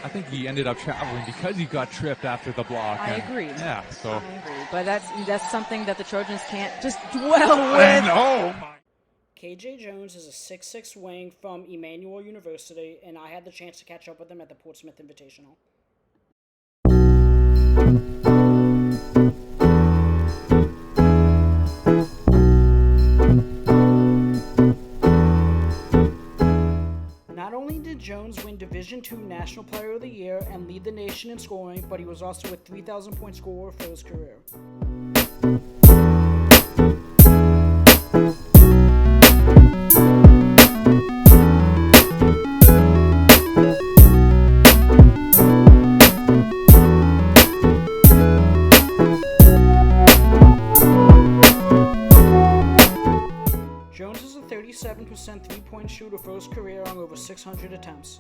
I think he ended up traveling because he got tripped after the block. I agree. Yeah, so. I agree. But that's something that the Trojans can't just dwell with. And, oh, my. KJ Jones is a 6'6" wing from Emmanuel University, and I had the chance to catch up with him at the Portsmouth Invitational. Not only did Jones win Division II National Player of the Year and lead the nation in scoring, but he was also a 3,000-point scorer for his career. Jones is a 37% three-point shooter for his career on over 600 attempts.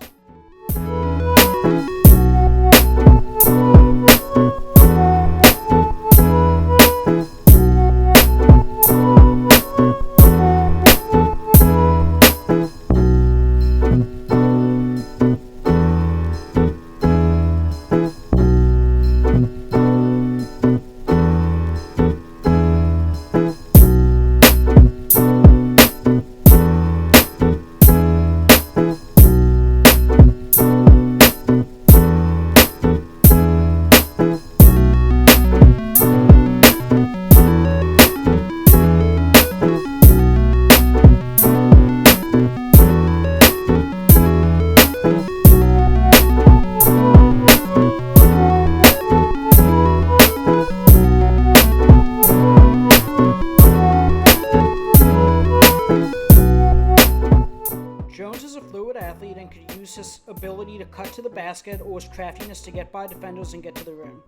Jones is a fluid athlete and could use his ability to cut to the basket or his craftiness to get by defenders and get to the rim.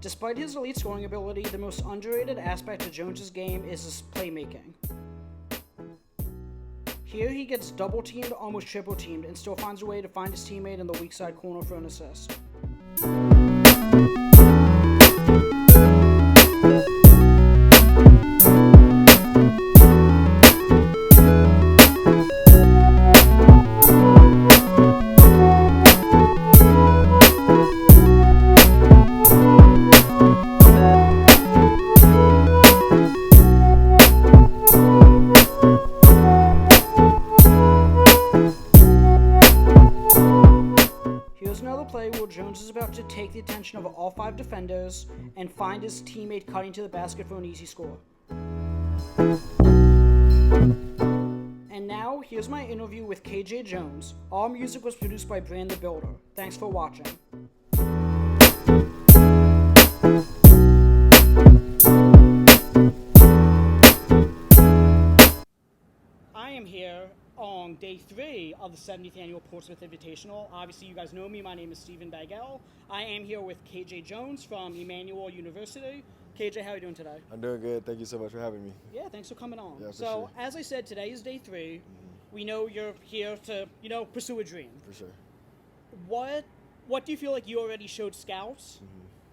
Despite his elite scoring ability, the most underrated aspect of Jones's game is his playmaking. Here he gets double-teamed, almost triple-teamed, and still finds a way to find his teammate in the weak side corner for an assist. Play where Jones is about to take the attention of all 5 defenders and find his teammate cutting to the basket for an easy score. And now, here's my interview with KJ Jones. All music was produced by Brand the Builder. Thanks for watching. I am here on day 3 of the 70th annual Portsmouth Invitational. Obviously, you guys know me. My name is Stephen Bagel. I am here with KJ Jones from Emmanuel University. KJ, how are you doing today? I'm doing good. Thank you so much for having me. Yeah, thanks for coming on. Yeah, for so, sure. As I said, today is day 3. We know you're here to, pursue a dream. For sure. What do you feel like you already showed scouts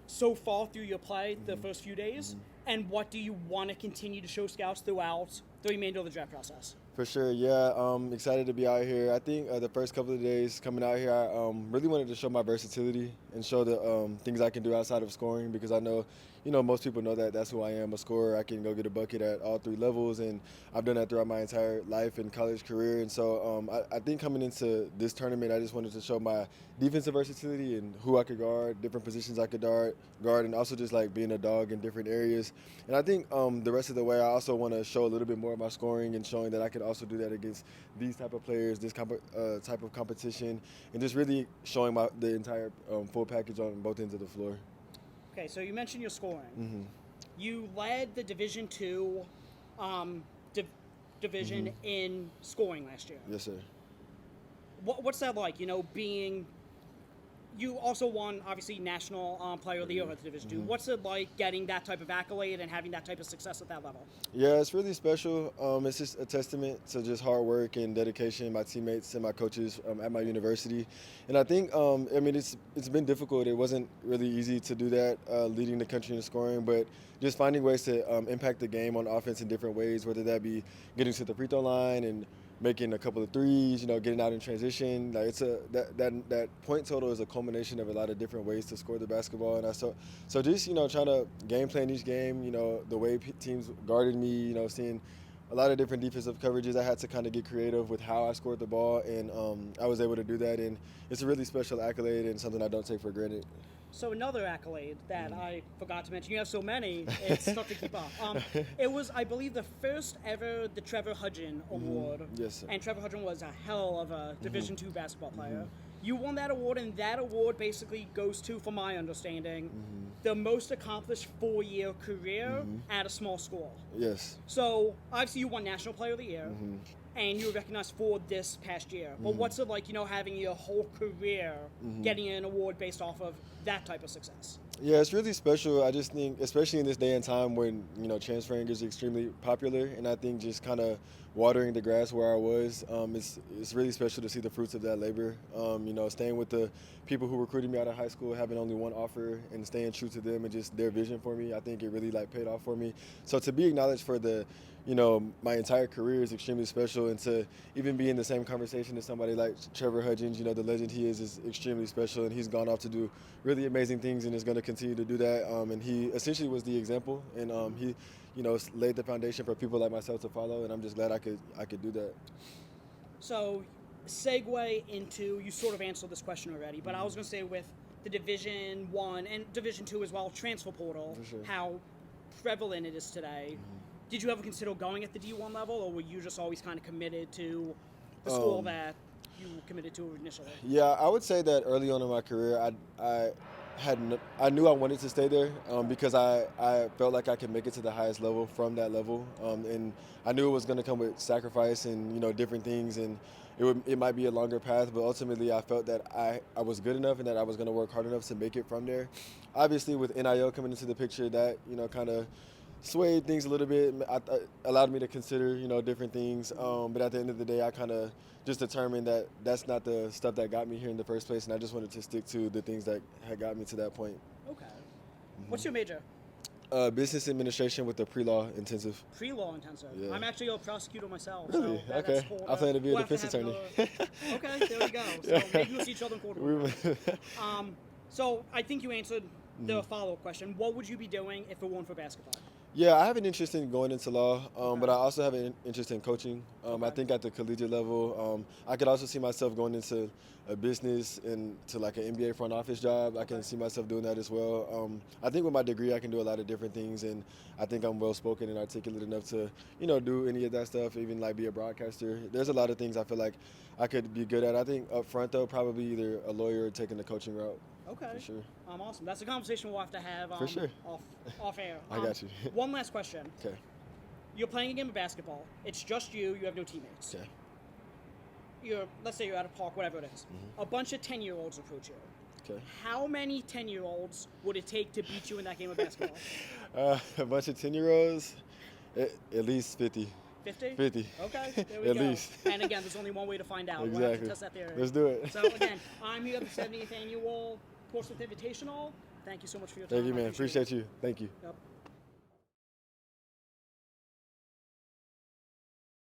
so far through your play the first few days? And what do you want to continue to show scouts throughout the remainder of the draft process? For sure, yeah. Excited to be out here. I think the first couple of days coming out here, I really wanted to show my versatility and show the things I can do outside of scoring, because I know, most people know that that's who I am, a scorer. I can go get a bucket at all 3 levels, and I've done that throughout my entire life and college career. And so I think coming into this tournament, I just wanted to show my defensive versatility and who I could guard, different positions I could guard, and also just like being a dog in different areas. And I think the rest of the way, I also want to show a little bit more of my scoring and showing that I can also do that against these type of players, this type of competition, and just really showing the entire full package on both ends of the floor. Okay, so you mentioned your scoring. Mm-hmm. You led the Division II division in scoring last year. Yes, sir. What's that like? Being you also won, obviously, National Player of the Year at the Division II. What's it like getting that type of accolade and having that type of success at that level? Yeah, it's really special. It's just a testament to just hard work and dedication, my teammates and my coaches at my university. And I think, it's been difficult. It wasn't really easy to do that, leading the country in scoring, but just finding ways to impact the game on offense in different ways, whether that be getting to the free throw line and making a couple of threes, getting out in transition. Like that point total is a culmination of a lot of different ways to score the basketball. And so just trying to game plan each game. The way teams guarded me. Seeing a lot of different defensive coverages. I had to kind of get creative with how I scored the ball, and I was able to do that. And it's a really special accolade and something I don't take for granted. So another accolade that I forgot to mention, you have so many, it's tough to keep up. It was, I believe, the first ever the Trevor Hudgen Award. Yes, sir. And Trevor Hudgen was a hell of a Division II basketball player. You won that award, and that award basically goes to, from my understanding, the most accomplished 4-year career at a small school. Yes. So, obviously, you won National Player of the Year. And you were recognized for this past year. But what's it like, having your whole career getting an award based off of that type of success? Yeah, it's really special. I just think, especially in this day and time when, transferring is extremely popular, and I think just kind of watering the grass where I was, it's really special to see the fruits of that labor. Staying with the people who recruited me out of high school, having only one offer, and staying true to them and just their vision for me, I think it really paid off for me. So to be acknowledged for my entire career is extremely special, and to even be in the same conversation as somebody like Trevor Hudgens, the legend he is extremely special, and he's gone off to do really amazing things and is going to continue to do that. And he essentially was the example, and he, laid the foundation for people like myself to follow, and I'm just glad I could do that. So, segue into, you sort of answered this question already, but I was going to say with the Division I and Division II as well, transfer portal, how prevalent it is today. Did you ever consider going at the D1 level, or were you just always kind of committed to the school that you were committed to initially? Yeah, I would say that early on in my career, I knew I wanted to stay there because I felt like I could make it to the highest level from that level, and I knew it was going to come with sacrifice and different things, and it might be a longer path, but ultimately I felt that I was good enough and that I was going to work hard enough to make it from there. Obviously, with NIL coming into the picture, that kind of swayed things a little bit, allowed me to consider, different things. But at the end of the day, I kind of just determined that that's not the stuff that got me here in the first place, and I just wanted to stick to the things that had got me to that point. Okay. What's your major? Business administration with the pre-law intensive. Pre-law intensive. Yeah. I'm actually a prosecutor myself. Really? So Okay. that's cool. I plan to be a defense attorney. Okay, there we go. So maybe we'll see each other in court. So I think you answered the follow-up question. What would you be doing if it weren't for basketball? Yeah, I have an interest in going into law, but I also have an interest in coaching. I think at the collegiate level, I could also see myself going into a business and to like an NBA front office job. I can see myself doing that as well. I think with my degree, I can do a lot of different things, and I think I'm well-spoken and articulate enough to, do any of that stuff, even like be a broadcaster. There's a lot of things I feel like I could be good at. I think up front, though, probably either a lawyer or taking the coaching route. Okay. For sure. Awesome. That's a conversation we'll have to have for sure. off air. I got you. One last question. Okay. You're playing a game of basketball. It's just you. You have no teammates. Okay. Let's say you're at a park, whatever it is. A bunch of 10-year-olds approach you. Okay. How many 10-year-olds would it take to beat you in that game of basketball? A bunch of 10-year-olds, at least 50. 50? 50. Okay, there we At go. least. And again, there's only one way to find out. Exactly. We'll have to test that theory. Let's do it. So again, I'm here at the 70th Annual Portsmouth Invitational. Thank you so much for your time. Thank you, man. Appreciate you. Thank you. Yep.